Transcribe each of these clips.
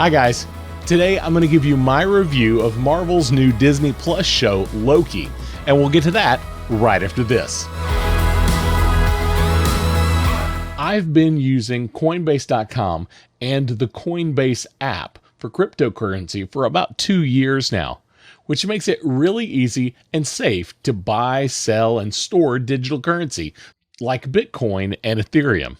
Hi guys, today I'm going to give you my review of Marvel's new Disney Plus show, Loki, and we'll get to that right after this. I've been using Coinbase.com and the Coinbase app for cryptocurrency for about 2 years now, which makes it really easy and safe to buy, sell, and store digital currency like Bitcoin and Ethereum.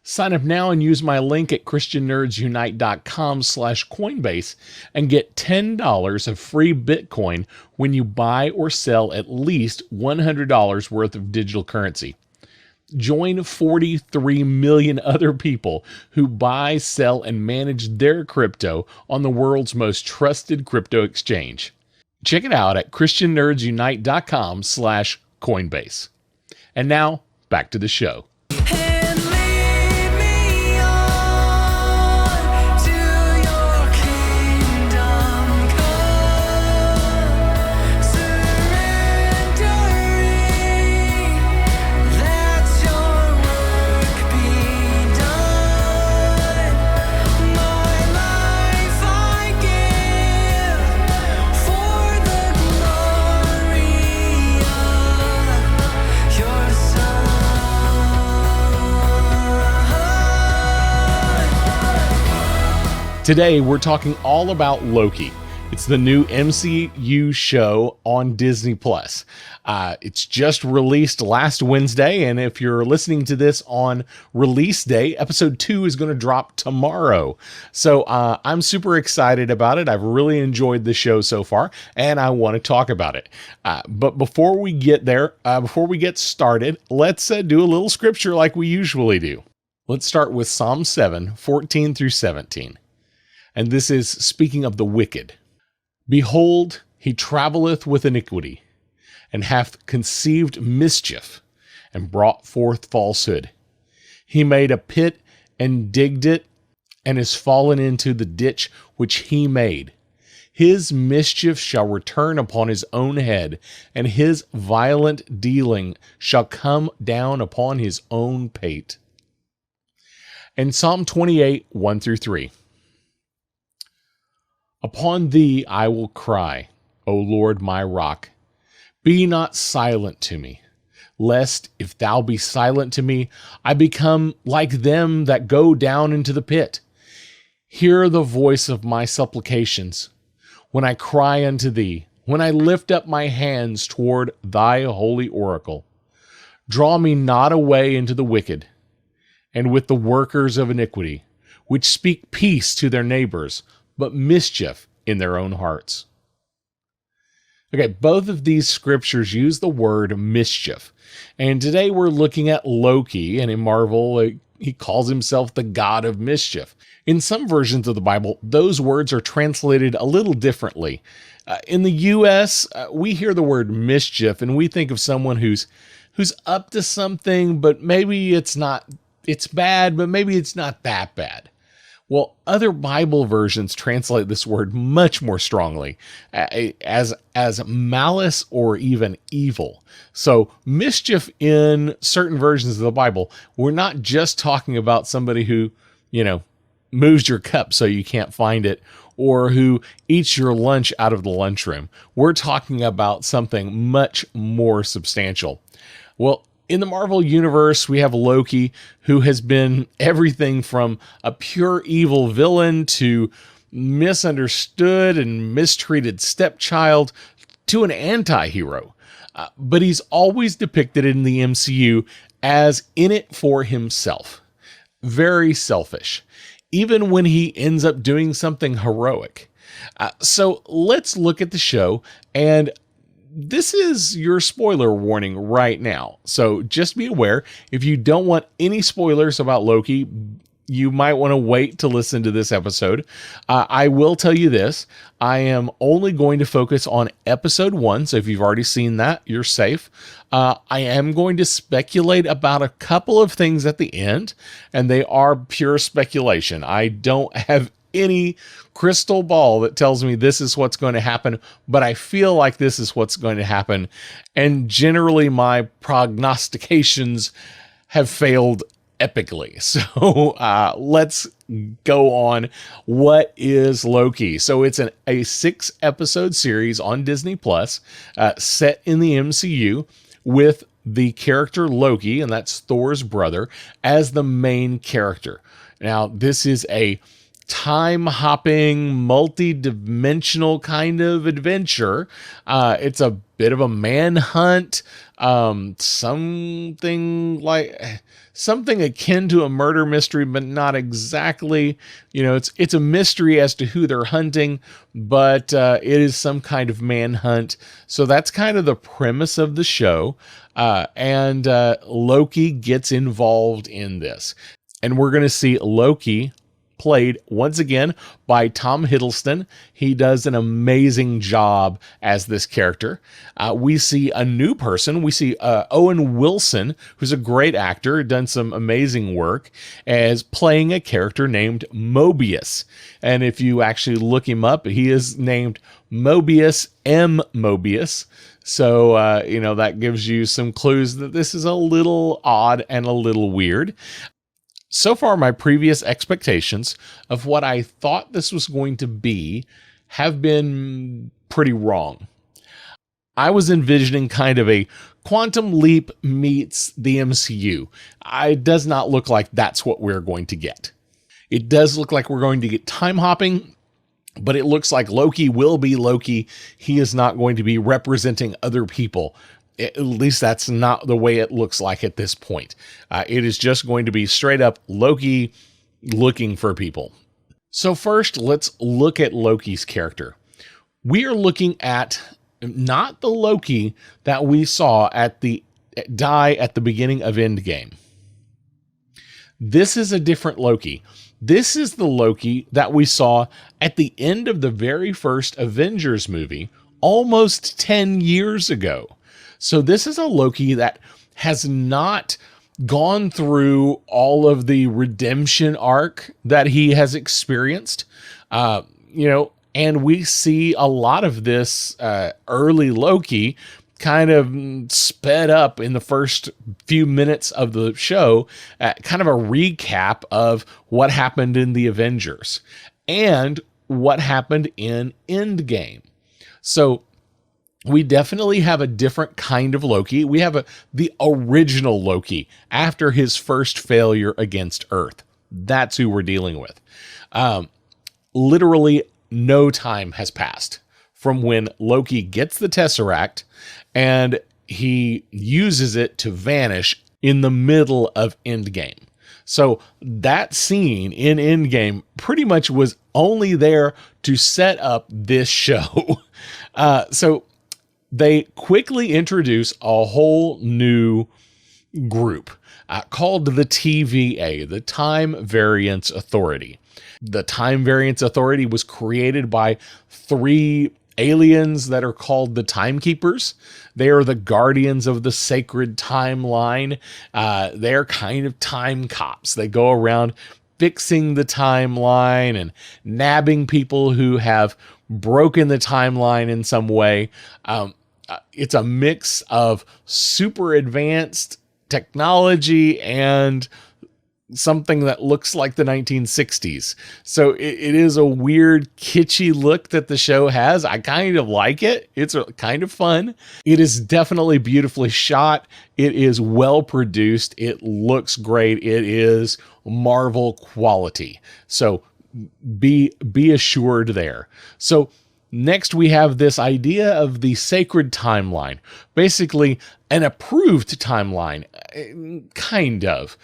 Sign up now and use my link at christiannerdsunite.com/Coinbase and get $10 of free Bitcoin when you buy or sell at least $100 worth of digital currency. Join 43 million other people who buy, sell, and manage their crypto on the world's most trusted crypto exchange. Check it out at christiannerdsunite.com/Coinbase. And now, back to the show. Today, we're talking all about Loki. It's the new MCU show on Disney Plus. It's just released last Wednesday, and if you're listening to this on release day, episode 2 is going to drop tomorrow. So I'm super excited about it. I've really enjoyed the show so far, and I want to talk about it. But before we get there, before we get started, let's do a little scripture like we usually do. Let's start with Psalm 7, 14 through 17. And this is speaking of the wicked. Behold, he travelleth with iniquity, and hath conceived mischief, and brought forth falsehood. He made a pit and digged it, and is fallen into the ditch which he made. His mischief shall return upon his own head, and his violent dealing shall come down upon his own pate. And Psalm 28, 1 through 3. Upon thee I will cry, O Lord my rock. Be not silent to me, lest if thou be silent to me, I become like them that go down into the pit. Hear the voice of my supplications, when I cry unto thee, when I lift up my hands toward thy holy oracle. Draw me not away into the wicked, and with the workers of iniquity, which speak peace to their neighbors, but mischief in their own hearts. Okay, both of these scriptures use the word mischief. And today we're looking at Loki, and in Marvel, he calls himself the god of mischief. In some versions of the Bible, those words are translated a little differently. In the U.S., we hear the word mischief, and we think of someone who's up to something, but maybe it's bad, but maybe it's not that bad. Well, other Bible versions translate this word much more strongly as malice or even evil. So mischief in certain versions of the Bible, we're not just talking about somebody who, moves your cup so you can't find it, or who eats your lunch out of the lunchroom. We're talking about something much more substantial. Well, in the Marvel Universe, we have Loki, who has been everything from a pure evil villain to misunderstood and mistreated stepchild to an anti-hero. But he's always depicted in the MCU as in it for himself. Very selfish, even when he ends up doing something heroic. So let's look at the show, and this is your spoiler warning right now. So just be aware, if you don't want any spoilers about Loki, you might want to wait to listen to this episode. I will tell you this, I am only going to focus on episode 1. So if you've already seen that, you're safe. I am going to speculate about a couple of things at the end, and they are pure speculation. I don't have any crystal ball that tells me this is what's going to happen, but I feel like this is what's going to happen. And generally my prognostications have failed epically. So let's go on. What is Loki? So it's a 6-episode series on Disney Plus, set in the MCU with the character Loki, and that's Thor's brother, as the main character. Now, this is a time-hopping, multi-dimensional kind of adventure. It's a bit of a manhunt, something akin to a murder mystery, but not exactly. It's a mystery as to who they're hunting, but it is some kind of manhunt. So that's kind of the premise of the show. And Loki gets involved in this. And we're going to see Loki played once again by Tom Hiddleston. He does an amazing job as this character. We see a new person. We see Owen Wilson, who's a great actor, done some amazing work, as playing a character named Mobius. And if you actually look him up, he is named Mobius M. Mobius. So, that gives you some clues that this is a little odd and a little weird. So far, my previous expectations of what I thought this was going to be have been pretty wrong. I was envisioning kind of a Quantum Leap meets the MCU. It does not look like that's what we're going to get. It does look like we're going to get time hopping, but it looks like Loki will be Loki. He is not going to be representing other people. At least that's not the way it looks like at this point. It is just going to be straight up Loki looking for people. So first, let's look at Loki's character. We are looking at not the Loki that we saw die at the beginning of Endgame. This is a different Loki. This is the Loki that we saw at the end of the very first Avengers movie almost 10 years ago. So this is a Loki that has not gone through all of the redemption arc that he has experienced, and we see a lot of this early Loki kind of sped up in the first few minutes of the show, kind of a recap of what happened in the Avengers and what happened in Endgame. So we definitely have a different kind of Loki. We have the original Loki after his first failure against Earth. That's who we're dealing with. Literally no time has passed from when Loki gets the Tesseract and he uses it to vanish in the middle of Endgame. So that scene in Endgame pretty much was only there to set up this show. So they quickly introduce a whole new group called the TVA, the Time Variance Authority. The Time Variance Authority was created by 3 aliens that are called the Timekeepers. They are the guardians of the sacred timeline. They're kind of time cops. They go around fixing the timeline and nabbing people who have broken the timeline in some way. It's a mix of super advanced technology and something that looks like the 1960s. So it is a weird, kitschy look that the show has. I kind of like it. It's kind of fun. It is definitely beautifully shot. It is well produced. It looks great. It is Marvel quality. So be assured there. So next, we have this idea of the sacred timeline, basically an approved timeline, kind of.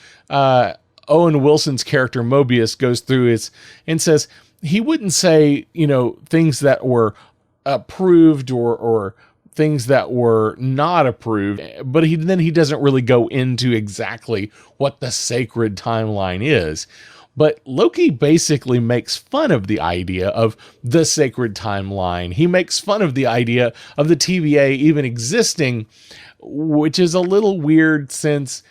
Owen Wilson's character Mobius goes through it and says he wouldn't say, things that were approved or things that were not approved, but he doesn't really go into exactly what the sacred timeline is. But Loki basically makes fun of the idea of the sacred timeline. He makes fun of the idea of the TVA even existing, which is a little weird since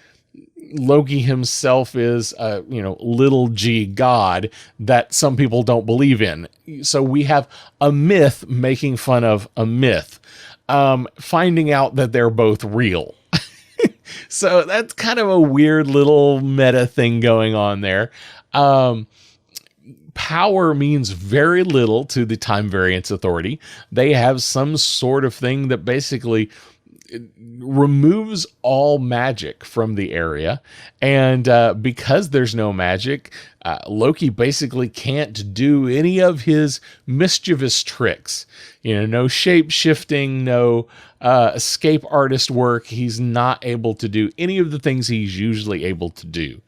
Loki himself is a, little g god that some people don't believe in. So we have a myth making fun of a myth, finding out that they're both real. So that's kind of a weird little meta thing going on there. Power means very little to the Time Variance Authority. They have some sort of thing that basically removes all magic from the area. And because there's no magic, Loki basically can't do any of his mischievous tricks. No shape shifting, no escape artist work. He's not able to do any of the things he's usually able to do.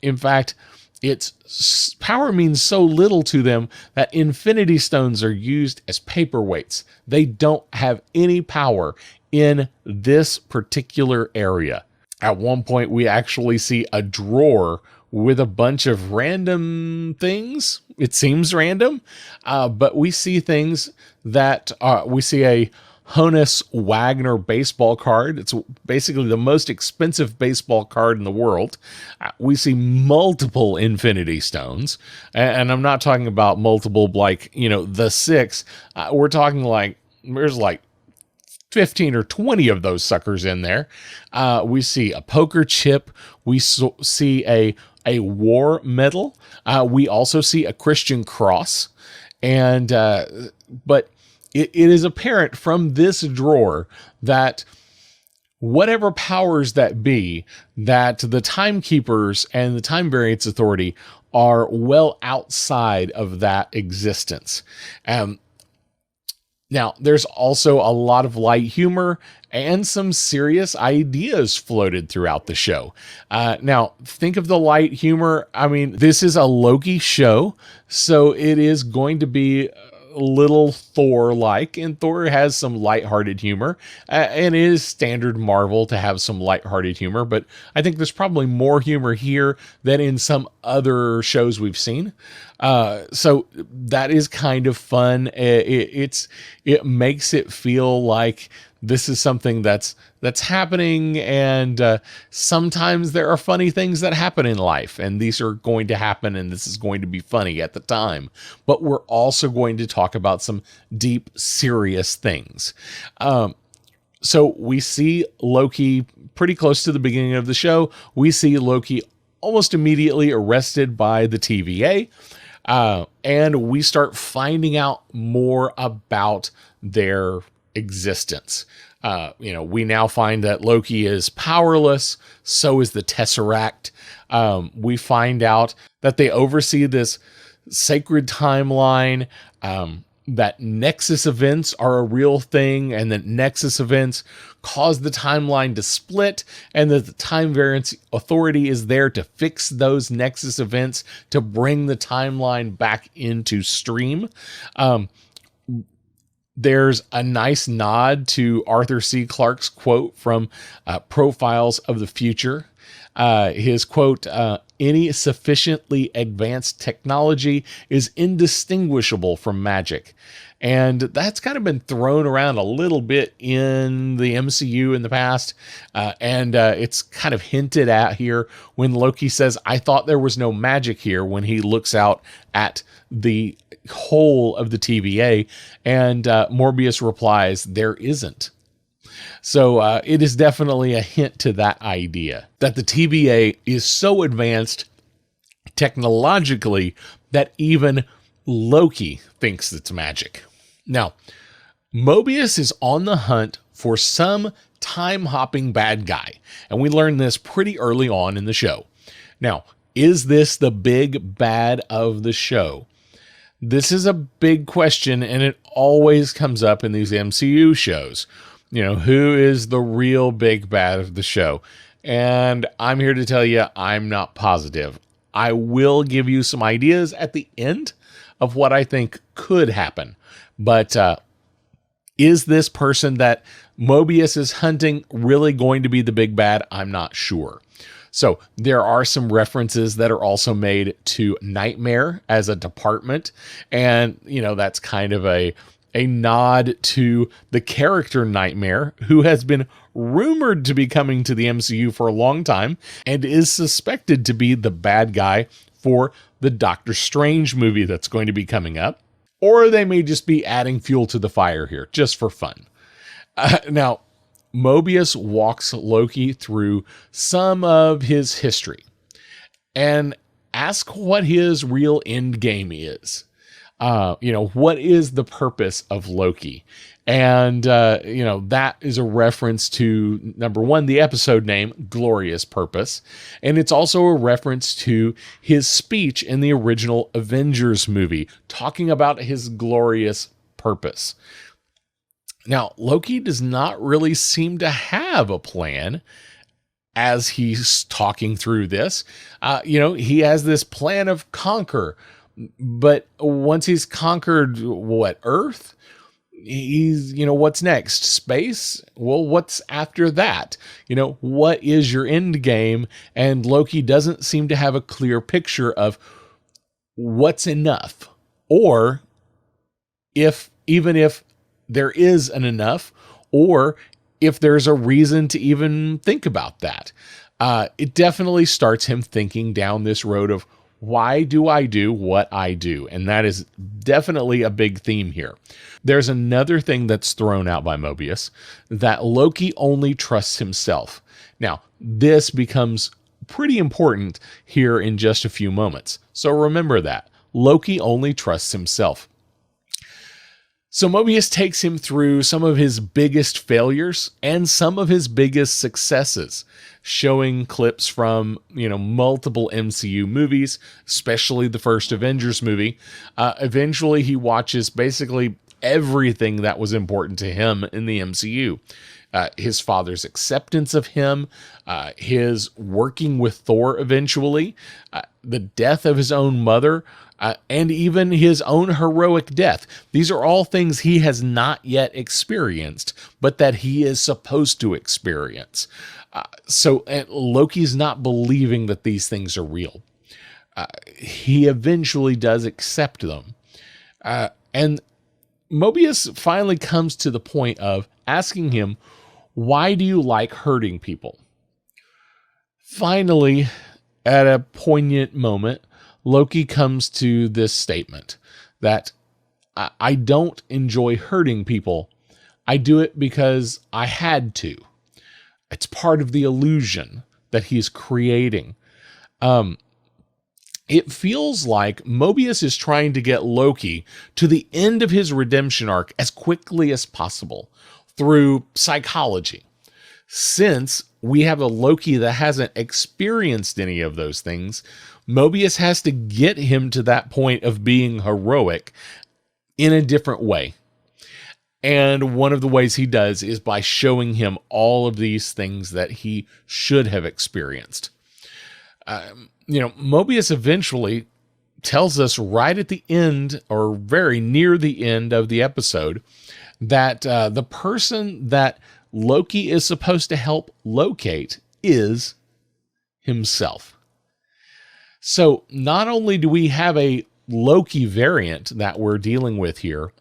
In fact, its power means so little to them that Infinity Stones are used as paperweights. They don't have any power in this particular area. At one point, we actually see a drawer with a bunch of random things. It seems random, but we see things that we see a Honus Wagner baseball card. It's basically the most expensive baseball card in the world. We see multiple Infinity Stones, and I'm not talking about multiple like, the 6. We're talking like, there's like 15 or 20 of those suckers in there. We see a poker chip. We see a war medal. We also see a Christian cross. And, but it is apparent from this drawer that whatever powers that be, that the Timekeepers and the Time Variance Authority are well outside of that existence. Now, there's also a lot of light humor and some serious ideas floated throughout the show. Now, think of the light humor. I mean, this is a Loki show, so it is going to be a little Thor-like, and Thor has some lighthearted humor, and it is standard Marvel to have some lighthearted humor, but I think there's probably more humor here than in some other shows we've seen. So that is kind of fun. It makes it feel like this is something that's happening, and sometimes there are funny things that happen in life, and these are going to happen, and this is going to be funny at the time. But we're also going to talk about some deep, serious things. So we see Loki pretty close to the beginning of the show. We see Loki almost immediately arrested by the TVA. And we start finding out more about their existence. We now find that Loki is powerless. So is the Tesseract. We find out that they oversee this sacred timeline, that Nexus events are a real thing, and that Nexus events cause the timeline to split, and that the Time Variance Authority is there to fix those Nexus events to bring the timeline back into stream. There's a nice nod to Arthur C. Clarke's quote from Profiles of the Future. His quote, "Any sufficiently advanced technology is indistinguishable from magic." And that's kind of been thrown around a little bit in the MCU in the past. And it's kind of hinted at here when Loki says, "I thought there was no magic here," when he looks out at the whole of the TVA. And Morbius replies, "There isn't." So it is definitely a hint to that idea, that the TVA is so advanced technologically that even Loki thinks it's magic. Now, Mobius is on the hunt for some time-hopping bad guy, and we learn this pretty early on in the show. Now, is this the big bad of the show? This is a big question, and it always comes up in these MCU shows. Who is the real big bad of the show? And I'm here to tell you, I'm not positive. I will give you some ideas at the end of what I think could happen. But is this person that Mobius is hunting really going to be the big bad? I'm not sure. So there are some references that are also made to Nightmare as a department. And, that's kind of a nod to the character Nightmare, who has been rumored to be coming to the MCU for a long time and is suspected to be the bad guy for the Doctor Strange movie that's going to be coming up. Or they may just be adding fuel to the fire here, just for fun. Now, Mobius walks Loki through some of his history and asks what his real end game is. What is the purpose of Loki? And, that is a reference to, number one, the episode name, Glorious Purpose. And it's also a reference to his speech in the original Avengers movie, talking about his glorious purpose. Now, Loki does not really seem to have a plan as he's talking through this. He has this plan of conquer, but once he's conquered, Earth? He's, what's next? Space? Well, what's after that? What is your end game? And Loki doesn't seem to have a clear picture of what's enough, or even if there is an enough, or if there's a reason to even think about that. It definitely starts him thinking down this road of, why do I do what I do? And that is definitely a big theme here. There's another thing that's thrown out by Mobius, that Loki only trusts himself. Now, this becomes pretty important here in just a few moments. So remember that. Loki only trusts himself. So Mobius takes him through some of his biggest failures and some of his biggest successes, showing clips from, multiple MCU movies, especially the first Avengers movie. Eventually, he watches basically everything that was important to him in the MCU. His father's acceptance of him, his working with Thor eventually, the death of his own mother, and even his own heroic death. These are all things he has not yet experienced, but that he is supposed to experience. So Loki's not believing that these things are real. He eventually does accept them. And Mobius finally comes to the point of asking him, why do you like hurting people? Finally, at a poignant moment, Loki comes to this statement that I don't enjoy hurting people. I do it because I had to. It's part of the illusion that he's creating. It feels like Mobius is trying to get Loki to the end of his redemption arc as quickly as possible through psychology. Since we have a Loki that hasn't experienced any of those things, Mobius has to get him to that point of being heroic in a different way. And one of the ways he does is by showing him all of these things that he should have experienced. Mobius eventually tells us right at the end, or very near the end of the episode, that the person that Loki is supposed to help locate is himself. So not only do we have a Loki variant that we're dealing with here,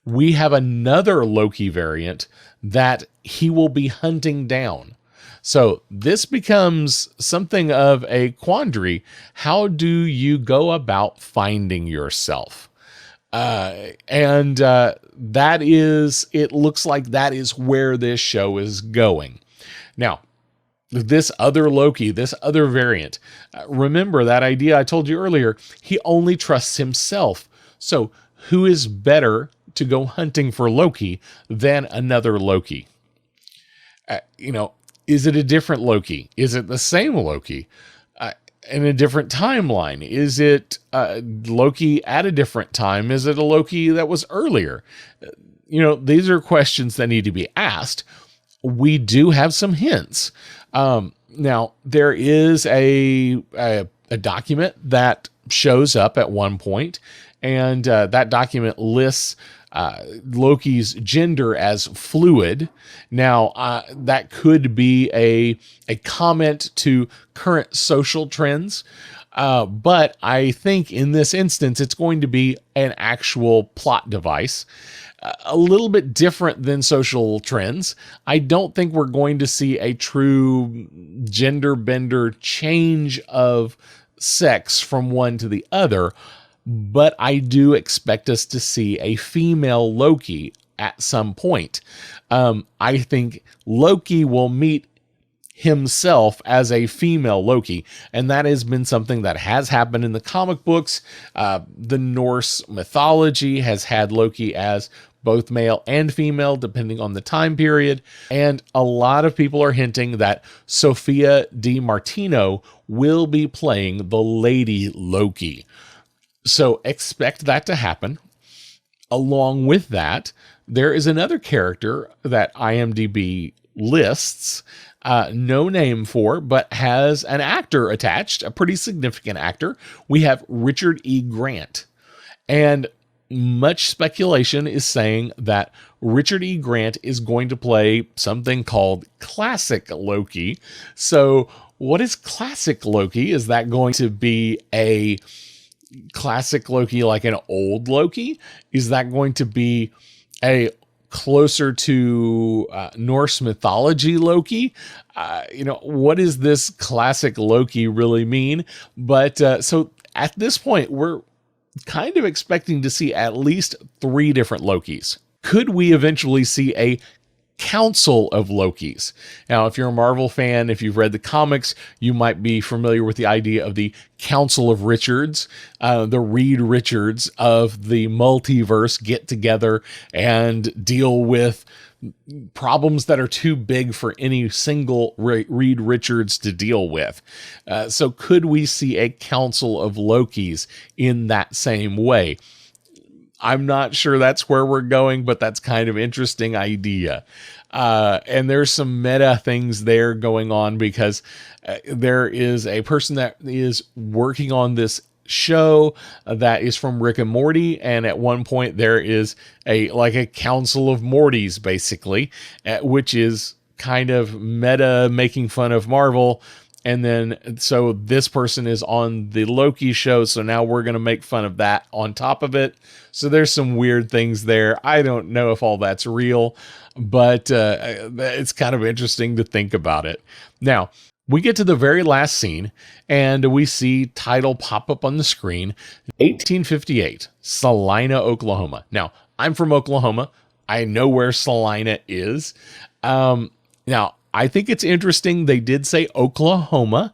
we have another Loki variant that he will be hunting down. So this becomes something of a quandary. How do you go about finding yourself? It looks like that is where this show is going. Now, this other Loki, this other variant, remember that idea I told you earlier, he only trusts himself. So who is better to go hunting for Loki than another Loki? Is it a different Loki? Is it the same Loki? In a different timeline? Is it Loki at a different time? Is it a Loki that was earlier? These are questions that need to be asked. We do have some hints. Now, there is a document that shows up at one point, and that document lists Loki's gender as fluid. Now, that could be a comment to current social trends, but I think in this instance, it's going to be an actual plot device. A little bit different than social trends. I don't think we're going to see a true gender bender change of sex from one to the other, but I do expect us to see a female Loki at some point. I think Loki will meet himself as a female Loki, and that has been something that has happened in the comic books. The Norse mythology has had Loki as both male and female, depending on the time period. And a lot of people are hinting that Sophia Di Martino will be playing the Lady Loki. So expect that to happen. Along with that, there is another character that IMDb lists, no name for, but has an actor attached, a pretty significant actor. We have Richard E. Grant. And much speculation is saying that Richard E. Grant is going to play something called Classic Loki. So what is Classic Loki? Is that going to be a classic Loki, like an old Loki? Is that going to be a closer to Norse mythology Loki? What does this classic Loki really mean? But so at this point, we're kind of expecting to see at least 3 different Lokis. Could we eventually see a council of Lokis? Now, if you're a Marvel fan, if you've read the comics, you might be familiar with the idea of the Council of Richards. The Reed Richards of the multiverse get together and deal with problems that are too big for any single Reed Richards to deal with. So could we see a council of Lokis in that same way? I'm not sure that's where we're going, but that's kind of interesting idea. And there's some meta things there going on because there is a person that is working on this show that is from Rick and Morty, and at one point there is a council of Mortys, basically, which is kind of meta, making fun of Marvel. And then so this person is on the Loki show, so now we're going to make fun of that on top of it. So there's some weird things there. I don't know if all that's real, but it's kind of interesting to think about it. Now, we get to the very last scene, and we see title pop up on the screen, 1858, Salina, Oklahoma. Now, I'm from Oklahoma. I know where Salina is. Now, I think it's interesting they did say Oklahoma.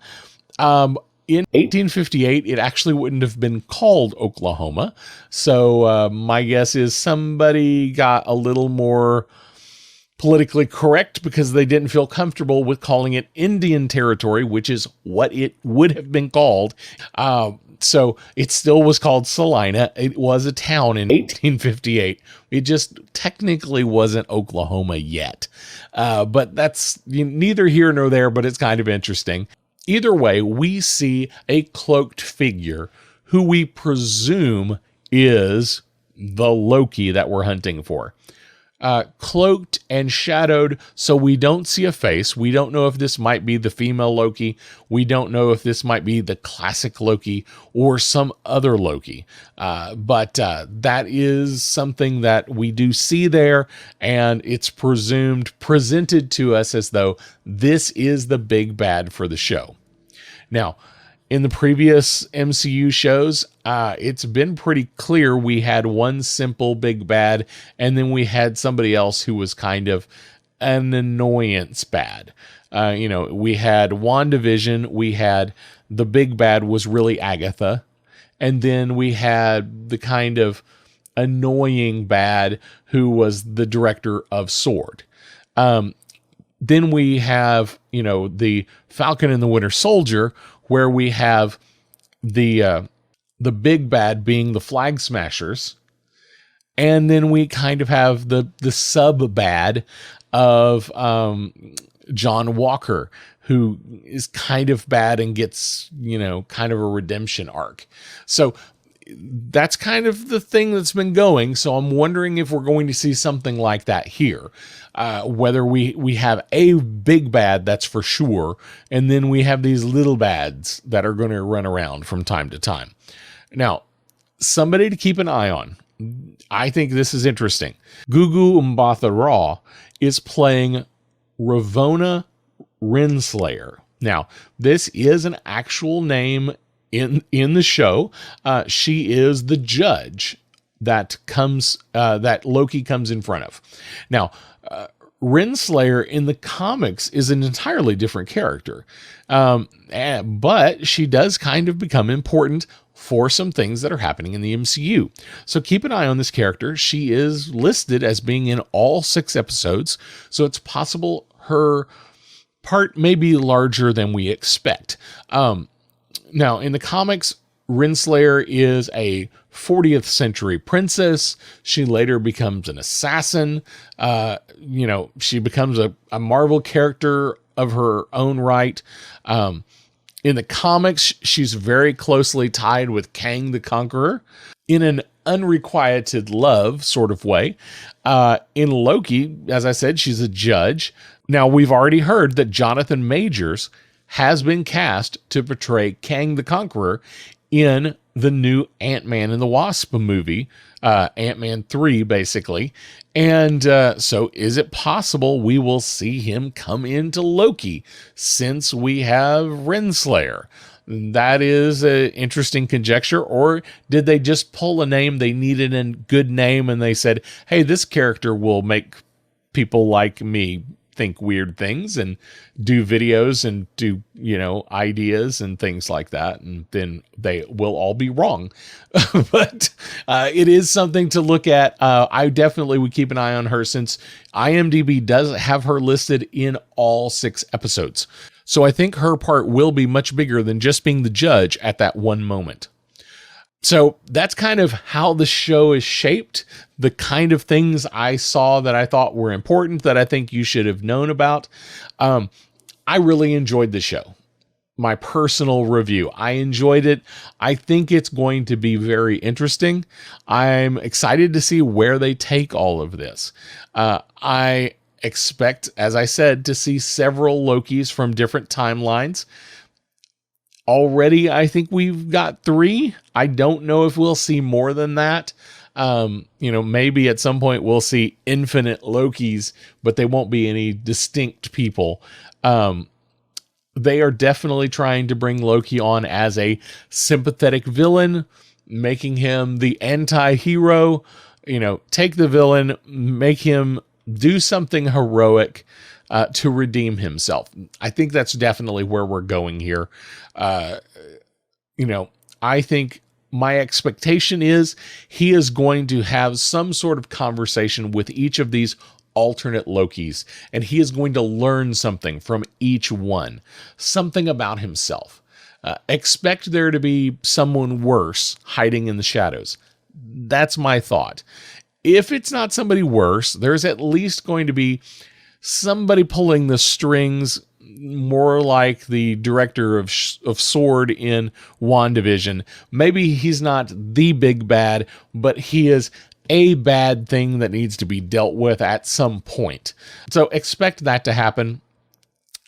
In 1858, it actually wouldn't have been called Oklahoma. So my guess is somebody got a little more politically correct because they didn't feel comfortable with calling it Indian Territory, which is what it would have been called. So it still was called Salina. It was a town in 1858. It just technically wasn't Oklahoma yet. But that's neither here nor there, but it's kind of interesting. Either way, we see a cloaked figure who we presume is the Loki that we're hunting for. Cloaked and shadowed, so we don't see a face. We don't know if this might be the female Loki. We don't know if this might be the classic Loki or some other Loki. But that is something that we do see there, and it's presented to us as though this is the big bad for the show. Now, in the previous MCU shows, it's been pretty clear we had one simple big bad, and then we had somebody else who was kind of an annoyance bad. We had WandaVision, we had the big bad was really Agatha, and then we had the kind of annoying bad who was the director of S.W.O.R.D. Then we have, the Falcon and the Winter Soldier, where we have the big bad being the Flag Smashers. And then we kind of have the sub bad of John Walker, who is kind of bad and gets, kind of a redemption arc. So that's kind of the thing that's been going. So I'm wondering if we're going to see something like that here. Whether we have a big bad, that's for sure, and then we have these little bads that are going to run around from time to time. Now, somebody to keep an eye on. I think this is interesting. Gugu Mbatha-Raw is playing Ravonna Rinslayer. Now, this is an actual name in the show. She is the judge that Loki comes in front of. Now, Rinslayer in the comics is an entirely different character, but she does kind of become important for some things that are happening in the MCU. So keep an eye on this character. She is listed as being in all 6 episodes, so it's possible her part may be larger than we expect. Now, in the comics, Rinslayer is a 40th century princess. She later becomes an assassin. She becomes a Marvel character of her own right. In the comics, she's very closely tied with Kang the Conqueror in an unrequited love sort of way. In Loki, as I said, she's a judge. Now, we've already heard that Jonathan Majors has been cast to portray Kang the Conqueror in the new Ant-Man and the Wasp movie, Ant-Man 3, basically. And so is it possible we will see him come into Loki since we have Rinslayer? That is an interesting conjecture. Or did they just pull a name? They needed a good name and they said, hey, this character will make people like me think weird things and do videos and do, ideas and things like that. And then they will all be wrong. But it is something to look at. I definitely would keep an eye on her since IMDb does have her listed in all 6 episodes. So I think her part will be much bigger than just being the judge at that one moment. So that's kind of how the show is shaped, the kind of things I saw that I thought were important that I think you should have known about. I really enjoyed the show. My personal review. I enjoyed it. I think it's going to be very interesting. I'm excited to see where they take all of this. I expect, as I said, to see several Lokis from different timelines. Already, I think we've got 3. I don't know if we'll see more than that. Maybe at some point we'll see infinite Lokis, but they won't be any distinct people. They are definitely trying to bring Loki on as a sympathetic villain, making him the anti-hero. Take the villain, make him do something heroic to redeem himself. I think that's definitely where we're going here. I think my expectation is he is going to have some sort of conversation with each of these alternate Lokis, and he is going to learn something from each one, something about himself. Expect there to be someone worse hiding in the shadows. That's my thought. If it's not somebody worse, there's at least going to be somebody pulling the strings, more like the director of Sword in WandaVision. Maybe he's not the big bad, but he is a bad thing that needs to be dealt with at some point. So expect that to happen.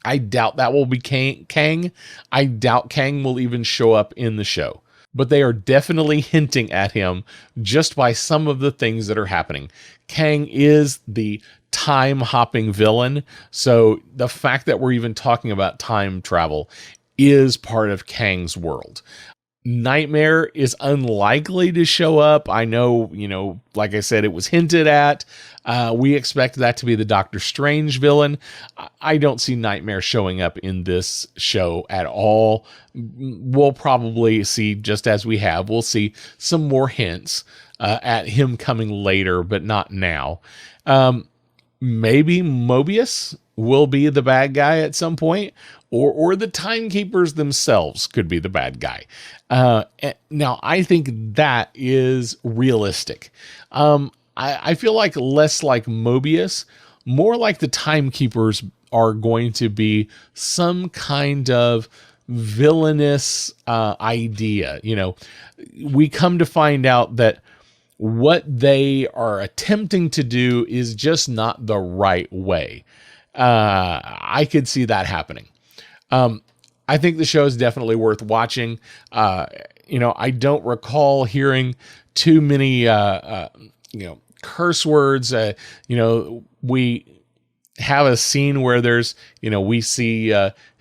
I doubt that will be Kang. I doubt Kang will even show up in the show. But they are definitely hinting at him just by some of the things that are happening. Kang is the time-hopping villain, so the fact that we're even talking about time travel is part of Kang's world. Nightmare is unlikely to show up. I know, like I said, it was hinted at. We expect that to be the Doctor Strange villain. I don't see Nightmare showing up in this show at all. We'll probably see, just as we have, we'll see some more hints at him coming later, but not now. Maybe Mobius will be the bad guy at some point, or the Timekeepers themselves could be the bad guy. Now, I think that is realistic. I feel like less like Mobius, more like the Timekeepers are going to be some kind of villainous idea. We come to find out that what they are attempting to do is just not the right way. I could see that happening. I think the show is definitely worth watching. I don't recall hearing too many, curse words. We have a scene where there's, we see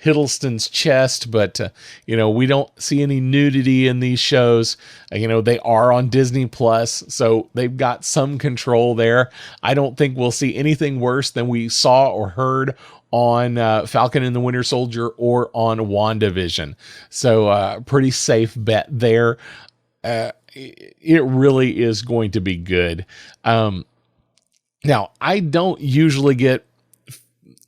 Hiddleston's chest, but, we don't see any nudity in these shows. They are on Disney Plus, so they've got some control there. I don't think we'll see anything worse than we saw or heard on Falcon and the Winter Soldier or on WandaVision. So pretty safe bet there. It really is going to be good. Now, I don't usually get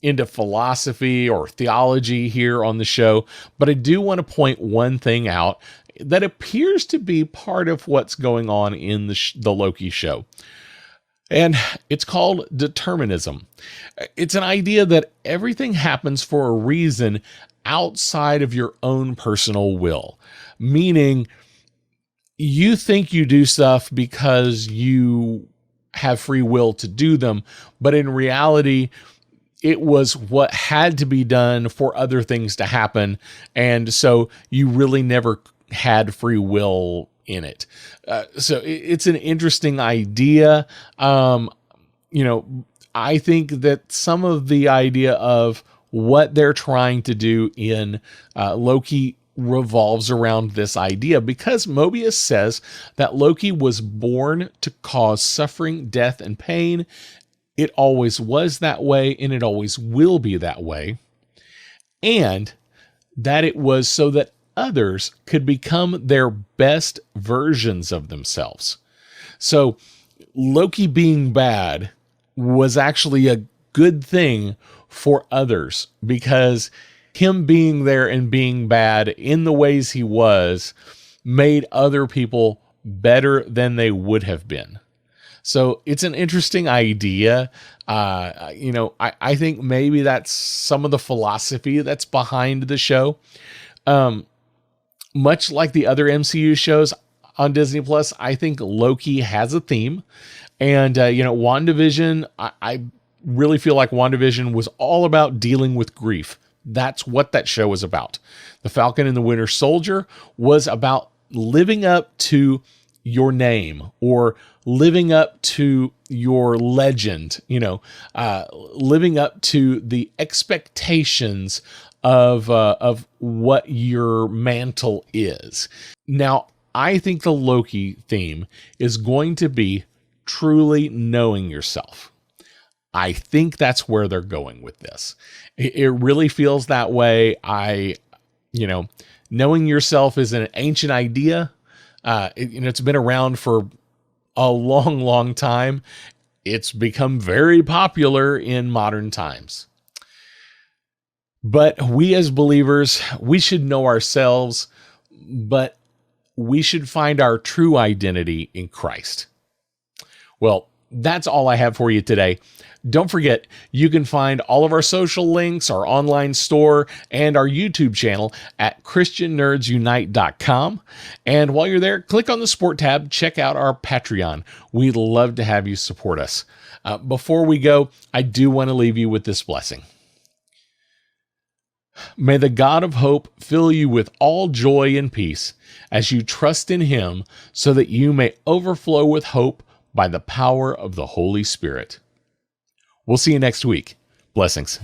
into philosophy or theology here on the show, but I do want to point one thing out that appears to be part of what's going on in the Loki show. And it's called determinism. It's an idea that everything happens for a reason outside of your own personal will, meaning you think you do stuff because you have free will to do them, but in reality, it was what had to be done for other things to happen. And so you really never had free will in it. So it's an interesting idea. I think that some of the idea of what they're trying to do in Loki revolves around this idea, because Mobius says that Loki was born to cause suffering, death, and pain. It always was that way, and it always will be that way. And that it was so that others could become their best versions of themselves. So Loki being bad was actually a good thing for others, because him being there and being bad in the ways he was made other people better than they would have been. So it's an interesting idea. I think maybe that's some of the philosophy that's behind the show. Much like the other MCU shows on Disney Plus, I think Loki has a theme. And, WandaVision, I really feel like WandaVision was all about dealing with grief. That's what that show was about. The Falcon and the Winter Soldier was about living up to your name, or living up to your legend, living up to the expectations of what your mantle is. Now, I think the Loki theme is going to be truly knowing yourself. I think that's where they're going with this. It really feels that way. Knowing yourself is an ancient idea. It's been around for a long, long time. It's become very popular in modern times. But we as believers, we should know ourselves, but we should find our true identity in Christ. Well, that's all I have for you today. Don't forget, you can find all of our social links, our online store, and our YouTube channel at ChristianNerdsUnite.com. And while you're there, click on the Support tab, check out our Patreon. We'd love to have you support us. Before we go, I do want to leave you with this blessing. May the God of hope fill you with all joy and peace as you trust in him, so that you may overflow with hope by the power of the Holy Spirit. We'll see you next week. Blessings.